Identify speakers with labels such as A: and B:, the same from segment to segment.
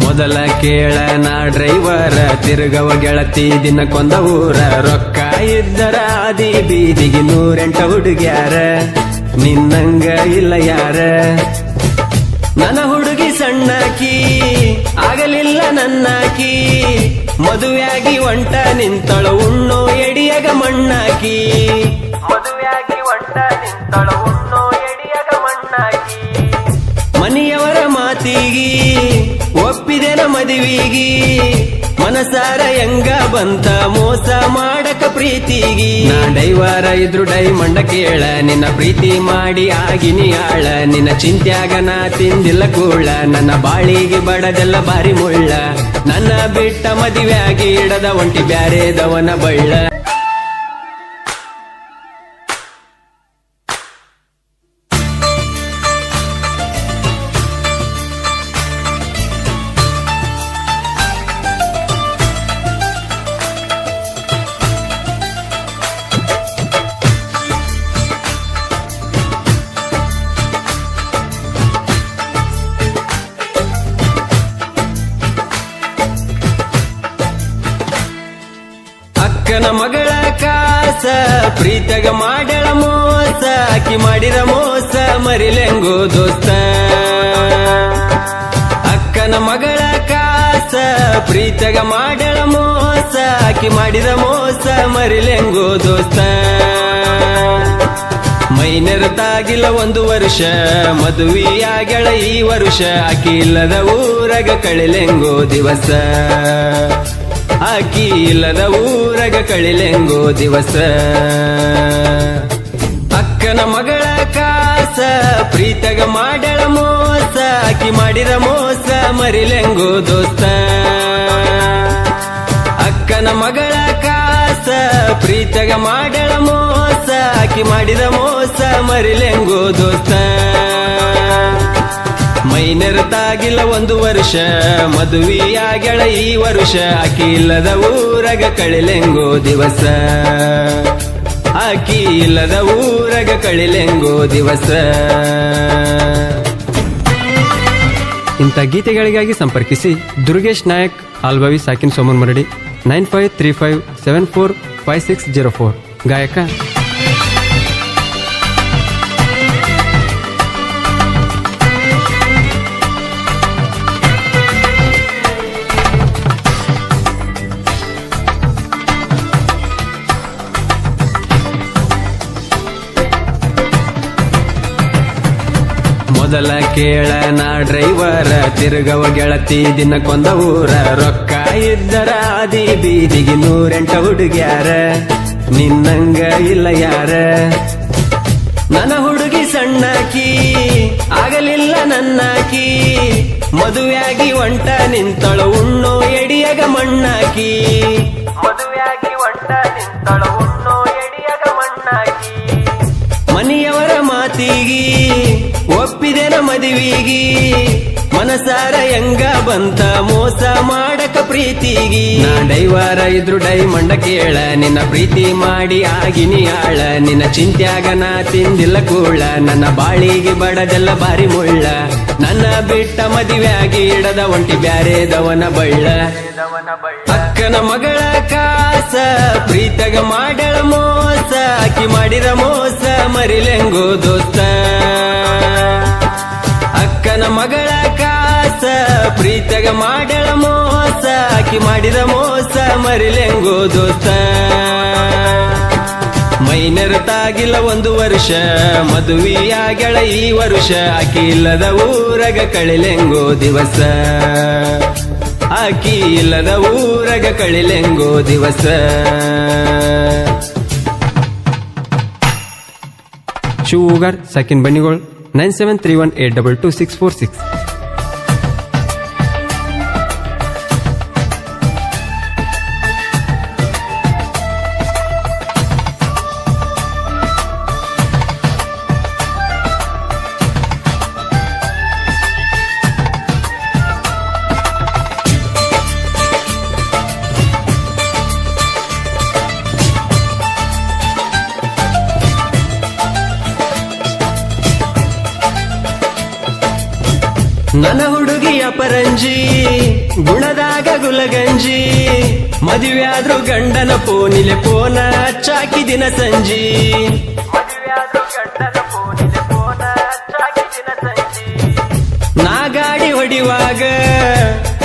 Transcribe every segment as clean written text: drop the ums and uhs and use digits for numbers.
A: ಮೊದಲ ಕೇಳ ನಾ ಡ್ರೈವರ ತಿರುಗವ ಗೆಳತಿ ದಿನಕ್ಕೊಂದ ಊರ ರೊಕ್ಕ ಇದ್ದರ ಆದಿ ಬೀದಿಗೆ 108 ಹುಡುಗ್ಯಾರ ನಿನ್ನಂಗ ಇಲ್ಲ ಯಾರ ನನ್ನ ಹುಡುಗಿ ಸಣ್ಣಾಕಿ ಆಗಲಿಲ್ಲ ನನ್ನಾಕಿ ಮದುವೆಯಾಗಿ ಒಂಟ ನಿಂತಳ ಉಣ್ಣೋ ಎಡಿಯಗ ಮಣ್ಣಾಕಿ ಮದುವೆಯಾಗಿ ಒಂಟ ನಿಂತಳ ಉಣ್ಣೋ ಎಡಿಯಗ ಮಣ್ಣಾಕಿ ಮನೆಯವರ ಮಾತಿಗಿ ಒಪ್ಪಿದೆನ ಮದುವಿಗಿ ಮನಸಾರ ಹೆಂಗ ಬಂತ ಮೋಸ ಮಾಡಕ ಪ್ರೀತಿಗಿ ನಾ ಡೈವರ ಇದ್ರು ಡೈಮಂಡ ಕೇಳ ನಿನ್ನ ಪ್ರೀತಿ ಮಾಡಿ ಆಗಿನಿ ಆಳ ನಿನ್ನ ಚಿಂತ್ಯಾಗ ನಾ ತಿಂದಿಲ್ಲ ಕೂಳ ನನ್ನ ಬಾಳಿಗೆ ಬಡದೆಲ್ಲ ಬಾರಿ ಮುಳ್ಳ ನನ್ನ ಬಿಟ್ಟ ಮದುವೆಯಾಗಿ ಇಡದ ಒಂಟಿ ಬ್ಯಾರೇದವನ ಬಳ್ಳ ಅಕ್ಕನ ಮಗಳ ಕಾಸ ಪ್ರೀತಗ ಮಾಡಳ ಮೋಸ ಆಕಿ ಮಾಡಿದ ಮೋಸ ಮರಿಲೆಂಗೋ ದೋಸ್ತ ಅಕ್ಕನ ಮಗಳ ಕಾಸ ಪ್ರೀತಗ ಮಾಡಳ ಮೋಸ ಆಕಿ ಮಾಡಿದ ಮೋಸ ಮರಿಲೆಂಗೋ ದೋಸ್ತ ಮೈನೆರತಾಗಿಲ್ಲ 1 ವರ್ಷ ಮದುವೆಯಾಗಳ ಈ ವರ್ಷ ಆಕಿ ಇಲ್ಲದ ಊರಗ ಕಳಿಲೆಂಗೋ ದಿವಸ ಆಕಿ ಇಲ್ಲದ ಊರಗ ಕಳಿಲೆಂಗೋ ದಿವಸ ಅಕ್ಕನ ಮಗಳ ಕಾಸ ಪ್ರೀತಗ ಮಾಡಳ ಮೋಸ ಆಕಿ ಮಾಡಿದ ಮೋಸ ಮರಿಲೆಂಗೋ ದೋಸ್ತ ಅಕ್ಕನ ಮಗಳ ಕಾಸ ಪ್ರೀತಗ ಮಾಡಳ ಮೋಸ ಆಕಿ ಮಾಡಿದ ಮೋಸ ಮರಿಲೆಂಗೋ ದೋಸ್ತ ಮೈನೆರತಾಗಿಲ್ಲ 1 ವರ್ಷ ಮದುವೆಯಾಗಳ ಈ ವರ್ಷ ಆಕಿ ಇಲ್ಲದ ಊರಗ ಕಳಿಲೆಂಗೋ ದಿವಸ ಆಕಿ ಇಲ್ಲದ ಊರಗ ಕಳಿಲೆಂಗೋ ದಿವಸ ಇಂಥ ಗೀತೆಗಳಿಗಾಗಿ ಸಂಪರ್ಕಿಸಿ ದುರ್ಗೇಶ್ ನಾಯಕ್ ಆಲ್ಬವಿ ಸಾಕಿನ್ ಸೋಮನ್ ಮರಡಿ 9535745604 ಗಾಯಕ ಮೊದಲ ಕೇಳ ನಾ ಡ್ರೈವರ ತಿರುಗವ ಗೆಳತಿ ದಿನಕ್ಕೊಂದ ಊರ ರೊಕ್ಕ ಇದ್ದರ ಆದಿ ಬೀದಿಗೆ 108 ಹುಡುಗ್ಯಾರ ನಿನ್ನಂಗ ಇಲ್ಲ ಯಾರ ನನ್ನ ಹುಡುಗಿ ಸಣ್ಣಾಕಿ ಆಗಲಿಲ್ಲ ನನ್ನಾಕಿ ಮದುವೆಯಾಗಿ ಒಂಟ ನಿಂತಳ ಉಣ್ಣೋ ಎಡಿಯಗ ಮಣ್ಣಾಕಿ ಮದುವೆಯಾಗಿ ಒಂಟ ನಿಂತಳ ಉಣ್ಣೋ ಎಡಿಯಗ ಮಣ್ಣಾಕಿ ಮನೆಯವರ ಮಾತಿಗಿ ಒಪ್ಪಿದೆನ ಮದುವಿಗಿ ಮನಸಾರ ಹೆಂಗ ಬಂತ ಮೋಸ ಮಾಡಕ ಪ್ರೀತಿಗಿ ನಾ ಡೈವರ ಇದ್ರು ಡೈಮಂಡ ಕೇಳ ನಿನ್ನ ಪ್ರೀತಿ ಮಾಡಿ ಆಗಿನಿ ಆಳ ನಿನ್ನ ಚಿಂತ್ಯಾಗ ನಾ ತಿಂದಿಲ್ಲ ಕೂಳ ನನ್ನ ಬಾಳಿಗೆ ಬಡದೆಲ್ಲ ಬಾರಿ ಮುಳ್ಳ ನನ್ನ ಬಿಟ್ಟ ಮದುವೆಯಾಗಿ ಇಡದ ಒಂಟಿ ಬ್ಯಾರೇದವನ ಬಳ್ಳ ಅಕ್ಕನ ಮಗಳ ಕಾಸ ಪ್ರೀತಗ ಮಾಡಳ ಮೋಸ ಆಕಿ ಮಾಡಿದ ಮೋಸ ಮರಿಲೆಂಗೋ ದೋಸ್ತ ಅಕ್ಕನ ಮಗಳ ಕಾಸ ಪ್ರೀತಗ ಮಾಡಳ ಮೋಸ ಆಕಿ ಮಾಡಿದ ಮೋಸ ಮರಿಲೆಂಗೋ ದೋಸ್ತ ಮೈನೆರತಾಗಿಲ್ಲ 1 ವರ್ಷ ಮದುವೆಯಾಗಳ ಈ ವರ್ಷ ಆಕಿ ಇಲ್ಲದ ಊರಗ ಕಳಿಲೆಂಗೋ ದಿವಸ ಆಕಿ ಇಲ್ಲದ ಊರಗ ಕಳಿಲೆಂಗೋ ದಿವಸ ಶೂಗರ್ ಸಕಿನ್ ಬನ್ನಿಗೋಳ್ 9731822646 ನನ್ನ ಹುಡುಗಿಯ ಪರಂಜಿ ಸಂಜಿ ಗುಣದಾಗ ಗುಲಗಂಜಿ ಮದುವೆಯಾದ್ರು ಗಂಡನ ಪೋನಿಲೆ ಪೋನ ಚಾಕಿ ದಿನ ಸಂಜಿ ನಾ ಗಾಡಿ ಹೊಡಿವಾಗ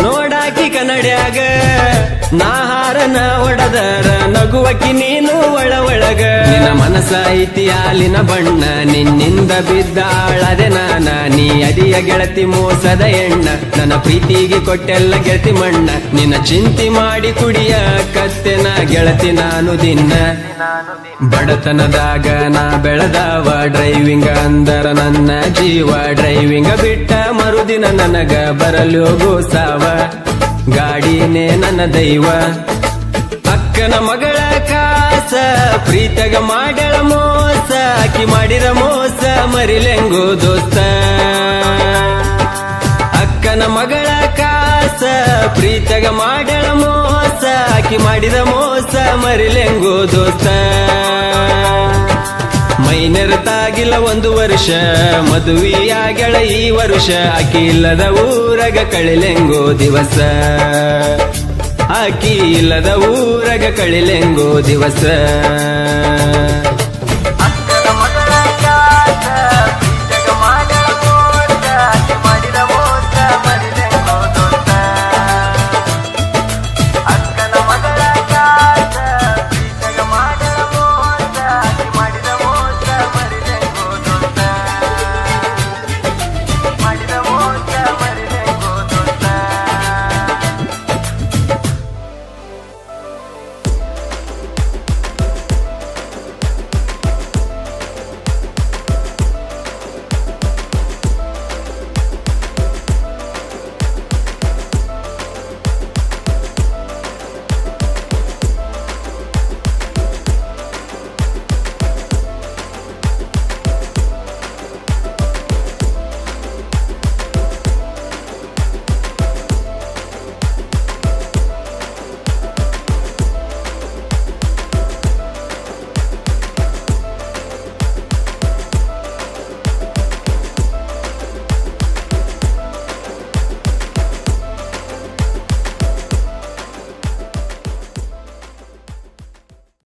A: ನೋಡಾಕಿ ಕನ್ನಡ್ಯಾಗ ನಾ ಹಾರನ ಒಡದರ ನಗುವಕಿ ನೀನು ಒಳಗ ನಿನ್ನ ಮನಸ ಐತಿ ಹಾಲಿನ ಬಣ್ಣ ನಿನ್ನಿಂದ ಬಿದ್ದಾಳದೆ ನಾನ ನೀ ಅದಿಯ ಗೆಳತಿ ಮೋಸದ ಎಣ್ಣ ನನ್ನ ಪ್ರೀತಿಗೆ ಕೊಟ್ಟೆಲ್ಲ ಗೆಳತಿ ಮಣ್ಣ ನಿನ್ನ ಚಿಂತಿ ಮಾಡಿ ಕುಡಿಯ ಕತ್ತೆನ ಗೆಳತಿ ನಾನು ದಿನ ಬಡತನದಾಗ ನಾ ಬೆಳೆದವ ಡ್ರೈವಿಂಗ್ ಅಂದರ ನನ್ನ ಜೀವ ಡ್ರೈವಿಂಗ್ ಬಿಟ್ಟ ಮರುದಿನ ನನಗ ಬರಲು ಗೋಸಾವ ಗಾಡಿನೇ ನನ್ನ ದೈವ ಅಕ್ಕನ ಮಗಳ ಕಾಸ ಪ್ರೀತಗ ಮಾಡ್ಯಾಳ ಮೋಸ ಆಕಿ ಮಾಡಿರ ಮೋಸ ಮರಿಲೆಂಗೋ ದೋಸ್ತ ಅಕ್ಕನ ಮಗಳ ಕಾಸ ಪ್ರೀತಗ ಮಾಡ್ಯಾಳ ಮೋಸ ಆಕಿ ಮಾಡಿದ ಮೋಸ ಮರಿಲೆಂಗೋ ದೋಸ್ತ ಮೈನೆರತಾಗಿಲ್ಲ 1 ವರ್ಷ ಮದುವೆಯಾಗಳ ಈ ವರ್ಷ ಆಕಿ ಇಲ್ಲದ ಊರಗ ಕಳಿಲೆಂಗೋ ದಿವಸ ಆಕಿ ಇಲ್ಲದ ಊರಗ ಕಳಿಲೆಂಗೋ ದಿವಸ